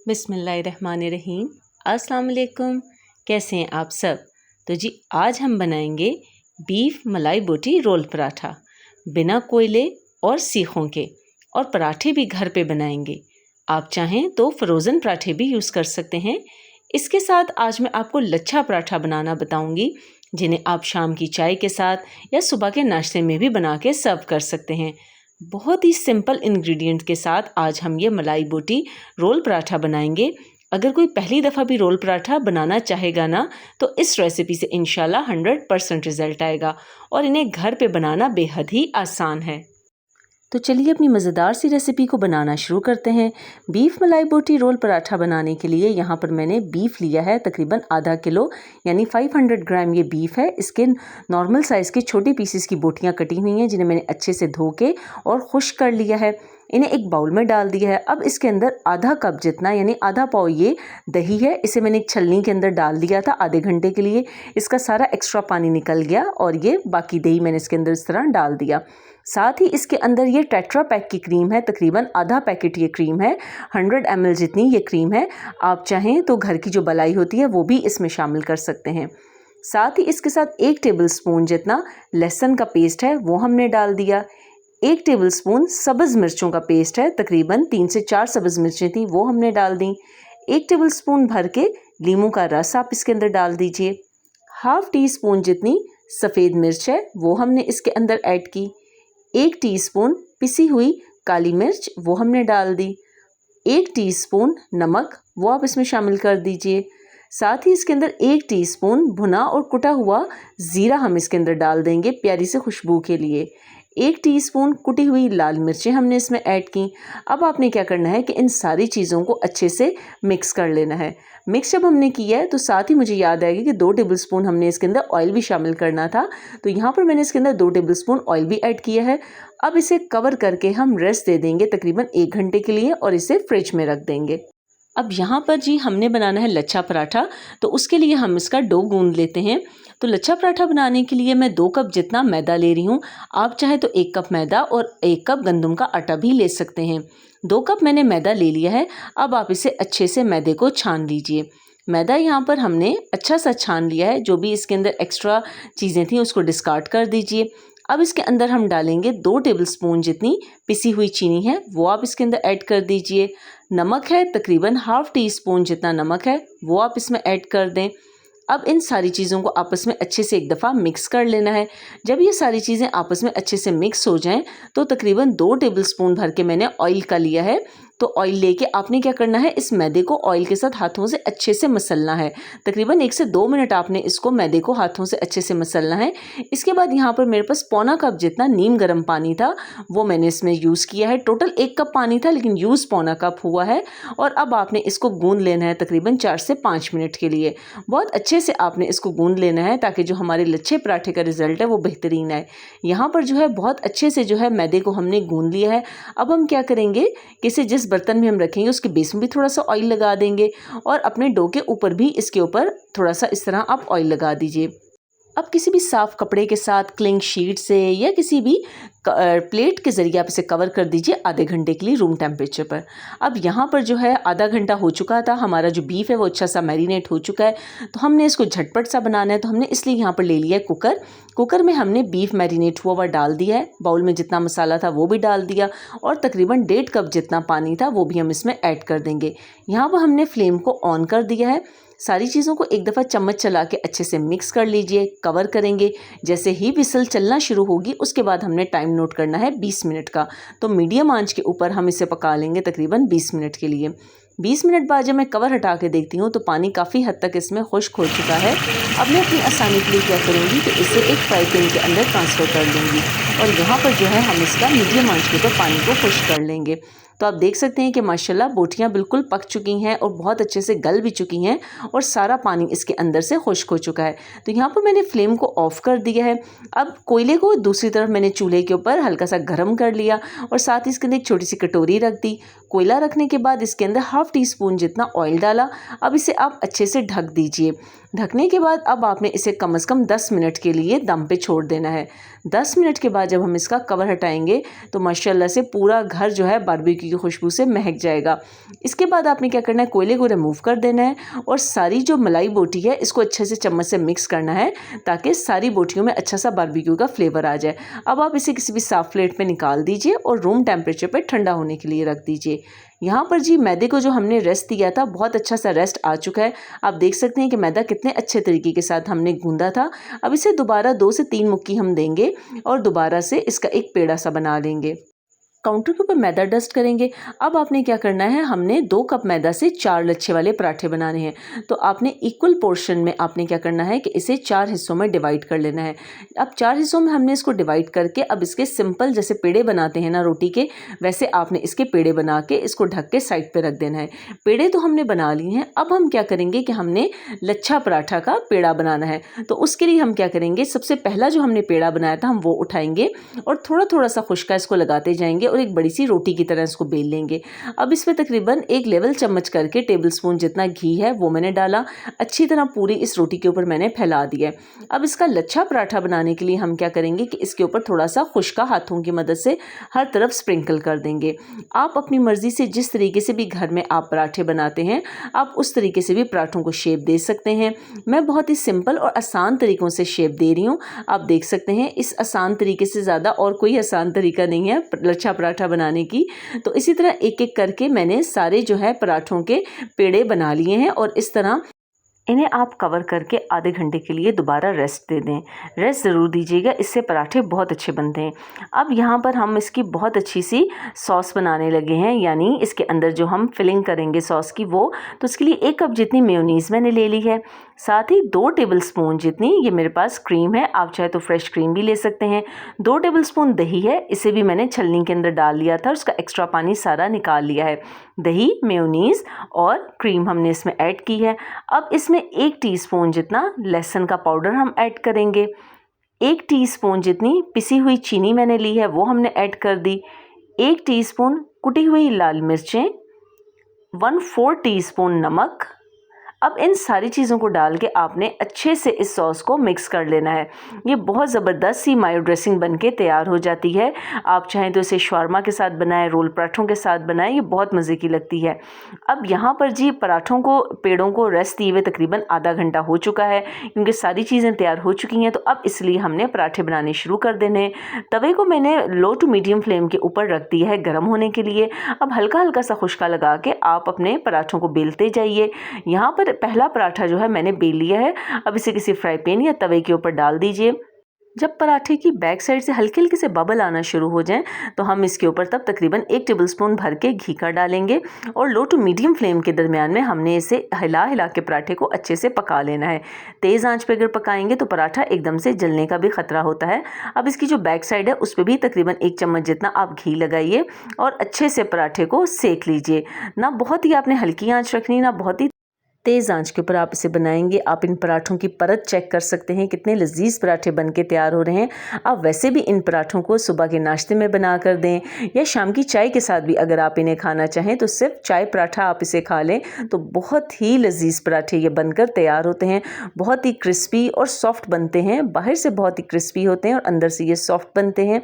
बिस्मिल्लाहिर्रहमानिर्रहीम। अस्सलाम वालेकुम। कैसे हैं आप सब? तो जी आज हम बनाएंगे बीफ मलाई बोटी रोल पराठा बिना कोयले और सीखों के, और पराठे भी घर पे बनाएंगे। आप चाहें तो फ्रोज़न पराठे भी यूज़ कर सकते हैं। इसके साथ आज मैं आपको लच्छा पराठा बनाना बताऊंगी, जिन्हें आप शाम की चाय के साथ या सुबह के नाश्ते में भी बना के सर्व कर सकते हैं। बहुत ही सिंपल इंग्रेडिएंट के साथ आज हम ये मलाई बोटी रोल पराठा बनाएंगे। अगर कोई पहली दफ़ा भी रोल पराठा बनाना चाहेगा ना, तो इस रेसिपी से इंशाल्लाह 100% रिज़ल्ट आएगा और इन्हें घर पे बनाना बेहद ही आसान है। तो चलिए अपनी मज़ेदार सी रेसिपी को बनाना शुरू करते हैं। बीफ मलाई बोटी रोल पराठा बनाने के लिए यहाँ पर मैंने बीफ लिया है तकरीबन आधा किलो, यानी 500 ग्राम ये बीफ है। इसके नॉर्मल साइज़ के छोटे पीसेस की बोटियाँ कटी हुई हैं, जिन्हें मैंने अच्छे से धो के और खुश्क कर लिया है। इन्हें एक बाउल में डाल दिया है। अब इसके अंदर आधा कप जितना यानी आधा पाव ये दही है, इसे मैंने एक छलनी के अंदर डाल दिया था आधे घंटे के लिए। इसका सारा एक्स्ट्रा पानी निकल गया और ये बाकी दही मैंने इसके अंदर इस तरह डाल दिया। साथ ही इसके अंदर ये टेट्रा पैक की क्रीम है, तकरीबन आधा पैकेट ये क्रीम है, 100 ml जितनी ये क्रीम है। आप चाहें तो घर की जो मलाई होती है वो भी इसमें शामिल कर सकते हैं। साथ ही इसके साथ 1 टेबलस्पून जितना लहसुन का पेस्ट है वो हमने डाल दिया। 1 टेबलस्पून सब्ज़ मिर्चों का पेस्ट है, तकरीबन 3 से 4 सब्ज़ मिर्चें थी वो हमने डाल दी। 1 टेबलस्पून भर के नींबू का रस आप इसके अंदर डाल दीजिए। हाफ़ टी स्पून जितनी सफ़ेद मिर्च है वो हमने इसके अंदर ऐड की। 1 टीस्पून पिसी हुई काली मिर्च वो हमने डाल दी। 1 टीस्पून नमक वो आप इसमें शामिल कर दीजिए। साथ ही इसके अंदर 1 टीस्पून भुना और कुटा हुआ ज़ीरा हम इसके अंदर डाल देंगे प्यारी से खुशबू के लिए। 1 टीस्पून कुटी हुई लाल मिर्चें हमने इसमें ऐड की। अब आपने क्या करना है कि इन सारी चीज़ों को अच्छे से मिक्स कर लेना है। मिक्स जब हमने किया है तो साथ ही मुझे याद आएगा कि 2 टेबलस्पून हमने इसके अंदर ऑयल भी शामिल करना था, तो यहाँ पर मैंने इसके अंदर 2 टेबलस्पून ऑयल भी ऐड किया है। अब इसे कवर करके हम रेस्ट दे देंगे तकरीबन 1 घंटे के लिए और इसे फ्रिज में रख देंगे। अब यहाँ पर जी हमने बनाना है लच्छा पराठा, तो उसके लिए हम इसका डो गूंद लेते हैं। तो लच्छा पराठा बनाने के लिए मैं 2 कप जितना मैदा ले रही हूँ। आप चाहे तो 1 कप मैदा और 1 कप गंदम का आटा भी ले सकते हैं। 2 कप मैंने मैदा ले लिया है। अब आप इसे अच्छे से मैदे को छान लीजिए। मैदा यहाँ पर हमने अच्छा सा छान लिया है। जो भी इसके अंदर एक्स्ट्रा चीज़ें थी उसको डिस्कार्ड कर दीजिए। अब इसके अंदर हम डालेंगे 2 टेबलस्पून जितनी पिसी हुई चीनी है वो आप इसके अंदर ऐड कर दीजिए। नमक है तकरीबन हाफ़ टी स्पून जितना नमक है वो आप इसमें ऐड कर दें। अब इन सारी चीज़ों को आपस में अच्छे से एक दफ़ा मिक्स कर लेना है। जब ये सारी चीज़ें आपस में अच्छे से मिक्स हो जाएं तो तकरीबन 2 टेबलस्पून भर के मैंने ऑयल का लिया है। तो ऑयल लेके आपने क्या करना है, इस मैदे को ऑयल के साथ हाथों से अच्छे से मसलना है। तकरीबन 1 से 2 मिनट आपने इसको मैदे को हाथों से अच्छे से मसलना है। इसके बाद यहाँ पर मेरे पास पौना कप जितना नीम गर्म पानी था वो मैंने इसमें यूज़ किया है। टोटल 1 कप पानी था लेकिन यूज़ पौना कप हुआ है। और अब आपने इसको गूंद लेना है तकरीबन 4 से 5 मिनट के लिए। बहुत अच्छे से आपने इसको गूंद लेना है ताकि जो हमारे लच्छे पराठे का रिज़ल्ट है वो बेहतरीन आए। यहाँ पर जो है बहुत अच्छे से जो है मैदे को हमने गूंद लिया है। अब हम क्या करेंगे कि इसे जिस बर्तन में हम रखेंगे उसके बेस में भी थोड़ा सा ऑयल लगा देंगे और अपने डो के ऊपर भी इसके ऊपर थोड़ा सा इस तरह आप ऑयल लगा दीजिए। अब किसी भी साफ़ कपड़े के साथ क्लिंग शीट से या किसी भी प्लेट के ज़रिए आप इसे कवर कर दीजिए आधे घंटे के लिए रूम टेम्परेचर पर। अब यहाँ पर जो है आधा घंटा हो चुका था, हमारा जो बीफ है वो अच्छा सा मैरिनेट हो चुका है। तो हमने इसको झटपट सा बनाना है, तो हमने इसलिए यहाँ पर ले लिया है कुकर। कुकर में हमने बीफ मैरिनेट हुआ डाल दिया है, बाउल में जितना मसाला था वो भी डाल दिया और तकरीबन 1.5 कप जितना पानी था वो भी हम इसमें ऐड कर देंगे। यहाँ पर हमने फ्लेम को ऑन कर दिया है। सारी चीज़ों को एक दफ़ा चम्मच चला के अच्छे से मिक्स कर लीजिए। कवर करेंगे, जैसे ही विसल चलना शुरू होगी उसके बाद हमने टाइम नोट करना है 20 मिनट का। तो मीडियम आंच के ऊपर हम इसे पका लेंगे तकरीबन 20 मिनट के लिए। 20 मिनट बाद जब मैं कवर हटा के देखती हूँ तो पानी काफ़ी हद तक इसमें खुश्क हो चुका है। अब मैं अपनी आसानी के लिए क्या करूँगी कि इसे एक फ्राई पैन के अंदर ट्रांसफ़र कर लूँगी और यहाँ पर जो है हम इसका मीडियम आंच के ऊपर पानी को खुश्क कर लेंगे। तो आप देख सकते हैं कि माशाल्लाह बोटियाँ बिल्कुल पक चुकी हैं और बहुत अच्छे से गल भी चुकी हैं और सारा पानी इसके अंदर से खुश्क हो चुका है। तो यहाँ पर मैंने फ्लेम को ऑफ़ कर दिया है। अब कोयले को दूसरी तरफ मैंने चूल्हे के ऊपर हल्का सा गर्म कर लिया और साथ ही इसके अंदर एक छोटी सी कटोरी रख दी। कोयला रखने के बाद इसके अंदर हाफ़ टी स्पून जितना ऑयल डाला। अब इसे आप अच्छे से ढक दीजिए। ढकने के बाद अब आपने इसे कम से कम 10 मिनट के लिए दम पे छोड़ देना है। 10 मिनट के बाद जब हम इसका कवर हटाएंगे तो माशाल्लाह से पूरा घर जो है बारबेक्यू की खुशबू से महक जाएगा। इसके बाद आपने क्या करना है, कोयले को रिमूव कर देना है और सारी जो मलाई बोटी है इसको अच्छे से चम्मच से मिक्स करना है ताकि सारी बोटियों में अच्छा सा बारबेक्यू का फ्लेवर आ जाए। अब आप इसे किसी भी साफ प्लेट पे निकाल दीजिए और रूम टेम्परेचर पे ठंडा होने के लिए रख दीजिए। यहाँ पर जी मैदे को जो हमने रेस्ट दिया था बहुत अच्छा सा रेस्ट आ चुका है। आप देख सकते हैं कि मैदा कितने अच्छे तरीके के साथ हमने गूंदा था। अब इसे दोबारा 2 से 3 मुक्की हम देंगे और दोबारा से इसका एक पेड़ा सा बना लेंगे। काउंटर के ऊपर मैदा डस्ट करेंगे। अब आपने क्या करना है, हमने 2 कप मैदा से 4 लच्छे वाले पराठे बनाने हैं। तो आपने इक्वल पोर्शन में आपने क्या करना है कि इसे 4 हिस्सों में डिवाइड कर लेना है। अब 4 हिस्सों में हमने इसको डिवाइड करके अब इसके सिंपल जैसे पेड़े बनाते हैं ना रोटी के, वैसे आपने इसके पेड़े बना के इसको ढक के साइड पे रख देना है। पेड़े तो हमने बना लिए हैं। अब हम क्या करेंगे कि हमने लच्छा पराठा का पेड़ा बनाना है। तो उसके लिए हम क्या करेंगे, सबसे पहला जो हमने पेड़ा बनाया था हम वो उठाएंगे और थोड़ा थोड़ा सा खुश्का इसको लगाते जाएंगे और एक बड़ी सी रोटी की तरह इसको बेल लेंगे। अब इसमें तकरीबन 1 लेवल चम्मच करके टेबल स्पून जितना घी है वो मैंने डाला। अच्छी तरह पूरी इस रोटी के ऊपर मैंने फैला दिया। अब इसका लच्छा पराठा बनाने के लिए हम क्या करेंगे कि इसके ऊपर थोड़ा सा खुश्का हाथों की मदद से हर तरफ स्प्रिंकल कर देंगे। आप अपनी मर्जी से जिस तरीके से भी घर में आप पराठे बनाते हैं आप उस तरीके से भी पराठों को शेप दे सकते हैं। मैं बहुत ही सिंपल और आसान तरीकों से शेप दे रही हूँ। आप देख सकते हैं इस आसान तरीके से ज़्यादा और कोई आसान तरीका नहीं है लच्छा पराठा बनाने की। तो इसी तरह एक एक करके मैंने सारे जो है पराठों के पेड़े बना लिए हैं और इस तरह इन्हें आप कवर करके आधे घंटे के लिए दोबारा रेस्ट दे दें। रेस्ट ज़रूर दीजिएगा, इससे पराठे बहुत अच्छे बनते हैं। अब यहाँ पर हम इसकी बहुत अच्छी सी सॉस बनाने लगे हैं, यानी इसके अंदर जो हम फिलिंग करेंगे सॉस की वो। तो इसके लिए 1 कप जितनी मेयोनीज़ मैंने ले ली है, साथ ही 2 टेबल स्पून जितनी ये मेरे पास क्रीम है, आप चाहे तो फ्रेश क्रीम भी ले सकते हैं। 2 टेबल स्पून दही है, इसे भी मैंने छलनी के अंदर डाल लिया था, उसका एक्स्ट्रा पानी सारा निकाल लिया है। दही, मेयोनीज़ और क्रीम हमने इसमें ऐड की है। अब इसमें 1 टीस्पून जितना लहसुन का पाउडर हम ऐड करेंगे। 1 टीस्पून जितनी पिसी हुई चीनी मैंने ली है वो हमने ऐड कर दी। 1 टीस्पून कुटी हुई लाल मिर्चें, 1/4 टीस्पून नमक। अब इन सारी चीज़ों को डाल के आपने अच्छे से इस सॉस को मिक्स कर लेना है। ये बहुत ज़बरदस्त सी मायो ड्रेसिंग बनके तैयार हो जाती है। आप चाहें तो इसे शवारमा के साथ बनाएं, रोल पराठों के साथ बनाएं, ये बहुत मज़े की लगती है। अब यहाँ पर जी पराठों को पेड़ों को रेस्ट दिए हुए तकरीबन आधा घंटा हो चुका है, क्योंकि सारी चीज़ें तैयार हो चुकी हैं। तो अब इसलिए हमने पराठे बनाने शुरू कर देने। तवे को मैंने लो टू मीडियम फ्लेम के ऊपर रख दिया है गर्म होने के लिए। अब हल्का हल्का सा खुश्का लगा के आप अपने पराठों को बेलते जाइए। यहाँ पर पहला पराठा जो है मैंने बेल लिया है। अब इसे किसी फ्राई पैन या तवे के ऊपर डाल दीजिए। जब पराठे की बैक साइड से हल्के हल्के से बबल आना शुरू हो जाएं तो हम इसके ऊपर तब तकरीबन 1 टेबलस्पून भर के घी का डालेंगे और लो टू मीडियम फ्लेम के दरमियान में हमने इसे हिला हिला के पराठे को अच्छे से पका लेना है। तेज़ आंच पे अगर पकाएंगे तो पराठा एकदम से जलने का भी खतरा होता है। अब इसकी जो बैक साइड है उस पर भी तकरीबन 1 चम्मच जितना आप घी लगाइए और अच्छे से पराठे को सेक लीजिए। ना बहुत ही आपने हल्की आँच रखनी, ना बहुत ही तेज़ आंच के ऊपर आप इसे बनाएंगे। आप इन पराठों की परत चेक कर सकते हैं, कितने लजीज पराठे बन के तैयार हो रहे हैं। आप वैसे भी इन पराठों को सुबह के नाश्ते में बना कर दें या शाम की चाय के साथ भी अगर आप इन्हें खाना चाहें तो सिर्फ चाय पराठा आप इसे खा लें तो बहुत ही लजीज पराठे ये बनकर तैयार होते हैं। बहुत ही क्रिस्पी और सॉफ्ट बनते हैं, बाहर से बहुत ही क्रिस्पी होते हैं और अंदर से ये सॉफ्ट बनते हैं।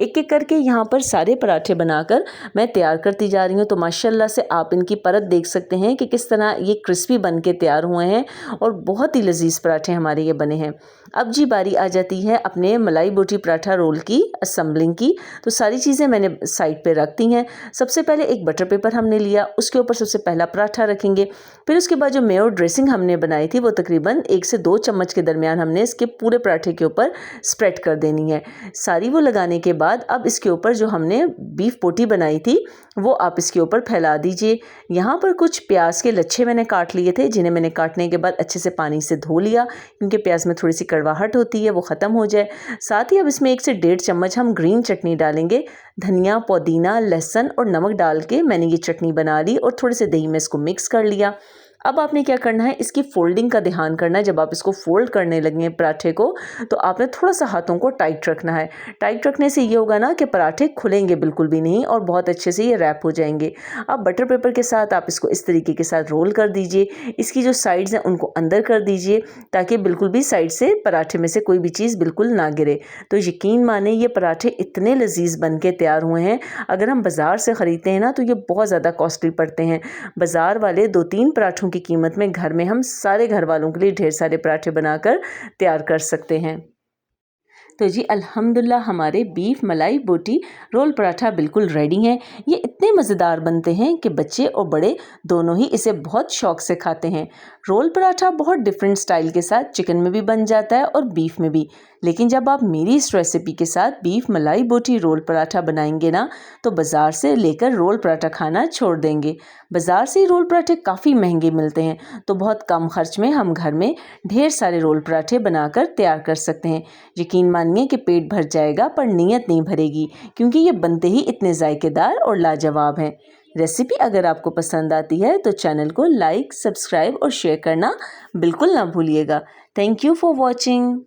एक एक करके यहाँ पर सारे पराठे बनाकर मैं तैयार करती जा रही हूँ। तो माशाल्लाह से आप इनकी परत देख सकते हैं कि किस तरह ये क्रिस्पी बन के तैयार हुए हैं और बहुत ही लजीज पराठे हमारे ये बने हैं। अब जी बारी आ जाती है अपने मलाई बोटी पराठा रोल की असेंबलिंग की। तो सारी चीज़ें मैंने साइड पे रख दी हैं। सबसे पहले एक बटर पेपर हमने लिया, उसके ऊपर सबसे पहला पराठा रखेंगे। फिर उसके बाद जो मेयो ड्रेसिंग हमने बनाई थी वो तकरीबन 1 से 2 चम्मच के दरमियान हमने इसके पूरे पराठे के ऊपर स्प्रेड कर देनी है। सारी वो लगाने के बाद अब इसके ऊपर जो हमने बीफ बोटी बनाई थी वो आप इसके ऊपर फैला दीजिए। यहाँ पर कुछ प्याज के लच्छे मैंने काट लिए थे, जिन्हें मैंने काटने के बाद अच्छे से पानी से धो लिया, क्योंकि प्याज में थोड़ी सी कड़वाहट होती है, वो ख़त्म हो जाए। साथ ही अब इसमें 1 से 1.5 चम्मच हम ग्रीन चटनी डालेंगे। धनिया, पुदीना, लहसुन और नमक डाल के मैंने ये चटनी बना ली और थोड़े से दही में इसको मिक्स कर लिया। अब आपने क्या करना है, इसकी फोल्डिंग का ध्यान करना है। जब आप इसको फोल्ड करने लगें पराठे को, तो आपने थोड़ा सा हाथों को टाइट रखना है। टाइट रखने से ये होगा ना कि पराठे खुलेंगे बिल्कुल भी नहीं और बहुत अच्छे से ये रैप हो जाएंगे। अब बटर पेपर के साथ आप इसको इस तरीके के साथ रोल कर दीजिए। इसकी जो साइड्स हैं उनको अंदर कर दीजिए ताकि बिल्कुल भी साइड से पराठे में से कोई भी चीज़ बिल्कुल ना गिरे। तो यकीन माने ये पराठे इतने लजीज बन के तैयार हुए हैं। अगर हम बाज़ार से ख़रीदते हैं ना तो ये बहुत ज़्यादा कॉस्टली पड़ते हैं। बाज़ार वाले 2-3 पराठों की कीमत में घर में हम सारे घर वालों के लिए ढेर सारे पराठे बनाकर तैयार कर सकते हैं। तो जी अल्हम्दुलिल्लाह हमारे बीफ मलाई बोटी रोल पराठा बिल्कुल रेडी हैं। ये इतने मज़ेदार बनते हैं कि बच्चे और बड़े दोनों ही इसे बहुत शौक से खाते हैं। रोल पराठा बहुत डिफरेंट स्टाइल के साथ चिकन में भी बन जाता है और बीफ में भी, लेकिन जब आप मेरी इस रेसिपी के साथ बीफ मलाई बोटी रोल पराठा बनाएंगे ना तो बाज़ार से लेकर रोल पराठा खाना छोड़ देंगे। बाज़ार से रोल पराठे काफ़ी महंगे मिलते हैं, तो बहुत कम खर्च में हम घर में ढेर सारे रोल पराठे बनाकर तैयार कर सकते हैं। यकीन मानिए कि पेट भर जाएगा पर नीयत नहीं भरेगी, क्योंकि ये बनते ही इतने जायकेदार और लाजवाब हैं। रेसिपी अगर आपको पसंद आती है तो चैनल को लाइक, सब्सक्राइब और शेयर करना बिल्कुल ना भूलिएगा। Thank you for watching.